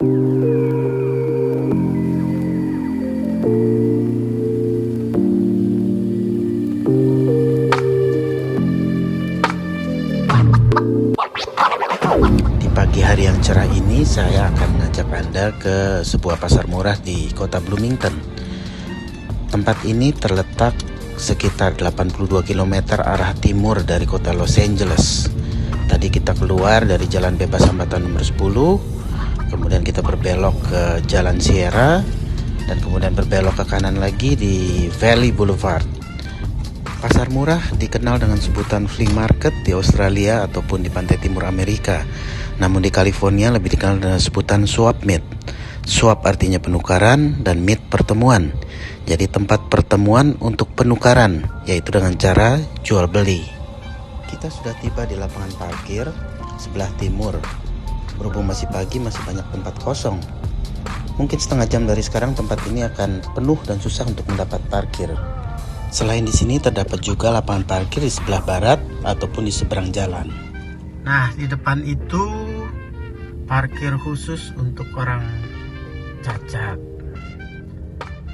Di pagi hari yang cerah ini, saya akan mengajak Anda ke sebuah pasar murah di kota Bloomington. Tempat ini terletak sekitar 82 km arah timur dari kota Los Angeles. Tadi kita keluar dari Jalan Bebas Hambatan nomor 10, kemudian kita berbelok ke Jalan Sierra, dan kemudian berbelok ke kanan lagi di Valley Boulevard. Pasar murah dikenal dengan sebutan flea market di Australia ataupun di pantai timur Amerika. Namun di California lebih dikenal dengan sebutan swap meet. Swap artinya penukaran dan meet pertemuan. Jadi tempat pertemuan untuk penukaran, yaitu dengan cara jual beli. Kita sudah tiba di lapangan parkir sebelah timur. Berhubung masih pagi, masih banyak tempat kosong. Mungkin setengah jam dari sekarang tempat ini akan penuh dan susah untuk mendapat parkir. Selain di sini terdapat juga lapangan parkir di sebelah barat ataupun di seberang jalan. Nah, di depan itu parkir khusus untuk orang cacat.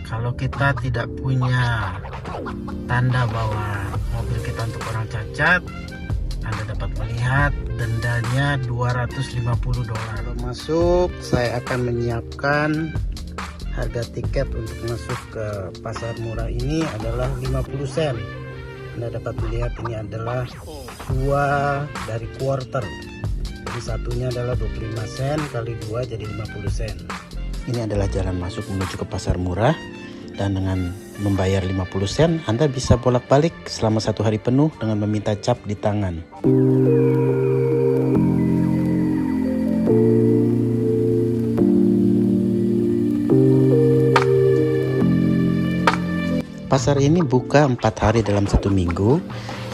Kalau kita tidak punya tanda bahwa mobil kita untuk orang cacat, Anda dapat melihat dendanya $250. Kalau masuk, saya akan menyiapkan harga tiket untuk masuk ke pasar murah ini adalah 50 sen. Anda dapat melihat ini adalah dua dari quarter. Jadi satunya adalah 25 sen kali 2 jadi 50 sen. Ini adalah jalan masuk menuju ke pasar murah, dan dengan membayar 50 sen Anda bisa bolak-balik selama 1 hari penuh dengan meminta cap di tangan. Pasar ini buka 4 hari dalam 1 minggu,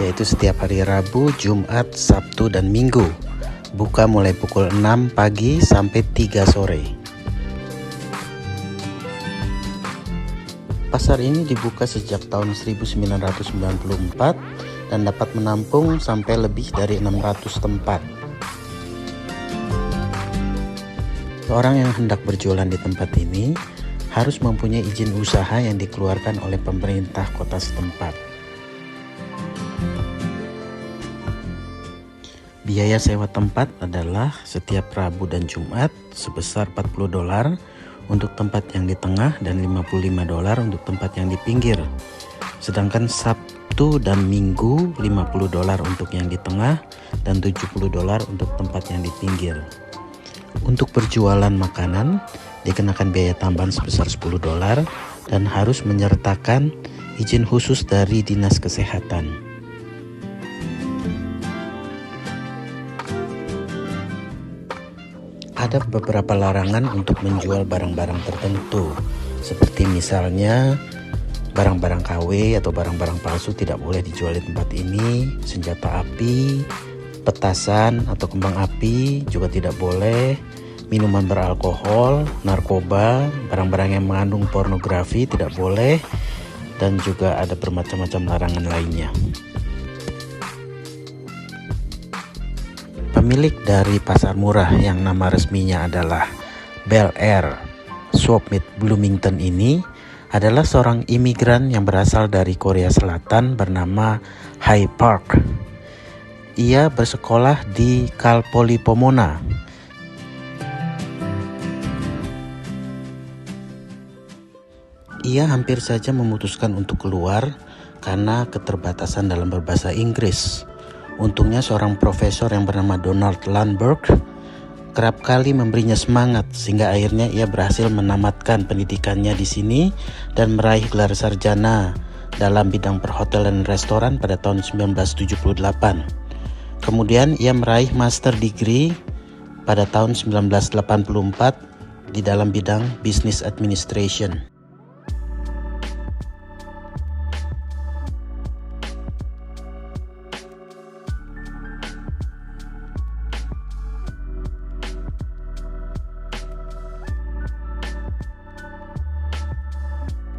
yaitu setiap hari Rabu, Jumat, Sabtu, dan Minggu. Buka mulai pukul 6 pagi sampai 3 sore. Pasar ini dibuka sejak tahun 1994 dan dapat menampung sampai lebih dari 600 tempat. Orang yang hendak berjualan di tempat ini harus mempunyai izin usaha yang dikeluarkan oleh pemerintah kota setempat. Biaya sewa tempat adalah setiap Rabu dan Jumat sebesar $40 untuk tempat yang di tengah dan $55 untuk tempat yang di pinggir. Sedangkan Sabtu dan Minggu $50 untuk yang di tengah dan $70 untuk tempat yang di pinggir. Untuk berjualan makanan dikenakan biaya tambahan sebesar $10 dan harus menyertakan izin khusus dari Dinas Kesehatan. Ada beberapa larangan untuk menjual barang-barang tertentu, seperti misalnya barang-barang KW atau barang-barang palsu tidak boleh dijual di tempat ini, senjata api, petasan atau kembang api juga tidak boleh, minuman beralkohol, narkoba, barang-barang yang mengandung pornografi tidak boleh, dan juga ada bermacam-macam larangan lainnya. Pemilik dari pasar murah yang nama resminya adalah Bel Air Swap Meet Bloomington ini adalah seorang imigran yang berasal dari Korea Selatan bernama Hai Park. Ia bersekolah di Cal Poly Pomona. Ia hampir saja memutuskan untuk keluar karena keterbatasan dalam berbahasa Inggris. Untungnya seorang profesor yang bernama Donald Landberg kerap kali memberinya semangat sehingga akhirnya ia berhasil menamatkan pendidikannya di sini dan meraih gelar sarjana dalam bidang perhotelan dan restoran pada tahun 1978. Kemudian ia meraih master degree pada tahun 1984 di dalam bidang business administration.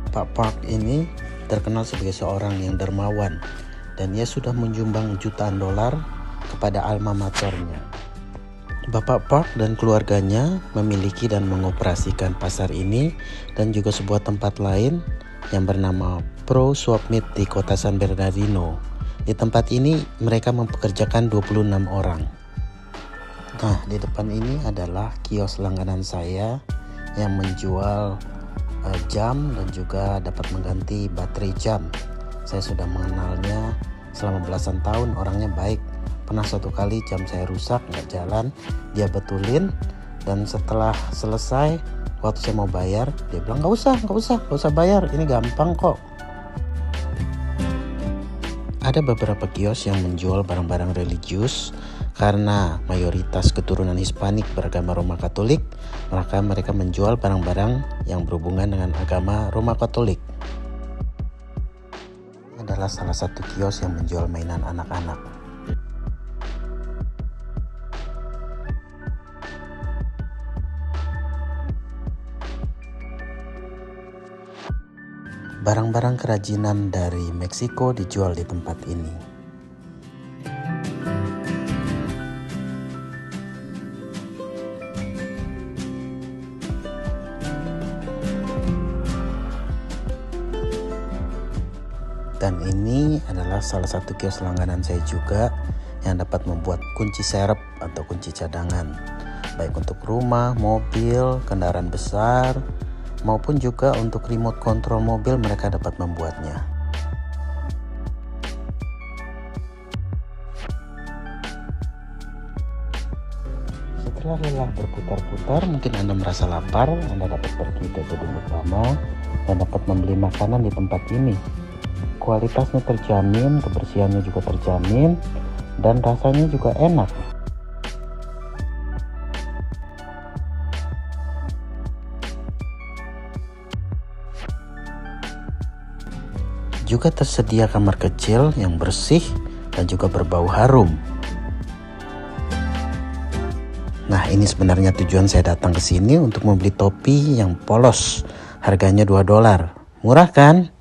Pak Park ini terkenal sebagai seorang yang dermawan dan ia sudah menyumbang jutaan dolar kepada alma maternya. Bapak Park dan keluarganya memiliki dan mengoperasikan pasar ini dan juga sebuah tempat lain yang bernama Pro Swap Meet di kota San Bernardino. Di tempat ini mereka mempekerjakan 26 orang. Nah, di depan ini adalah kios langganan saya yang menjual jam dan juga dapat mengganti baterai jam. Saya sudah mengenalnya selama belasan tahun, orangnya baik. Pernah suatu kali jam saya rusak, nggak jalan, dia betulin, dan setelah selesai, waktu saya mau bayar, dia bilang nggak usah bayar, ini gampang kok. Ada beberapa kios yang menjual barang-barang religius karena mayoritas keturunan Hispanik beragama Roma Katolik, maka mereka menjual barang-barang yang berhubungan dengan agama Roma Katolik. Ini adalah salah satu kios yang menjual mainan anak-anak. Barang-barang kerajinan dari Meksiko dijual di tempat ini. Dan ini adalah salah satu kios langganan saya juga yang dapat membuat kunci serep atau kunci cadangan, baik untuk rumah, mobil, kendaraan besar, maupun juga untuk remote control mobil mereka dapat membuatnya. Setelah lelah berputar-putar, mungkin Anda merasa lapar, Anda dapat pergi ke gedung utama dan dapat membeli makanan di tempat ini. Kualitasnya terjamin, kebersihannya juga terjamin, dan rasanya juga enak. Juga tersedia kamar kecil yang bersih dan juga berbau harum. Nah, ini sebenarnya tujuan saya datang ke sini untuk membeli topi yang polos. Harganya $2. Murah kan?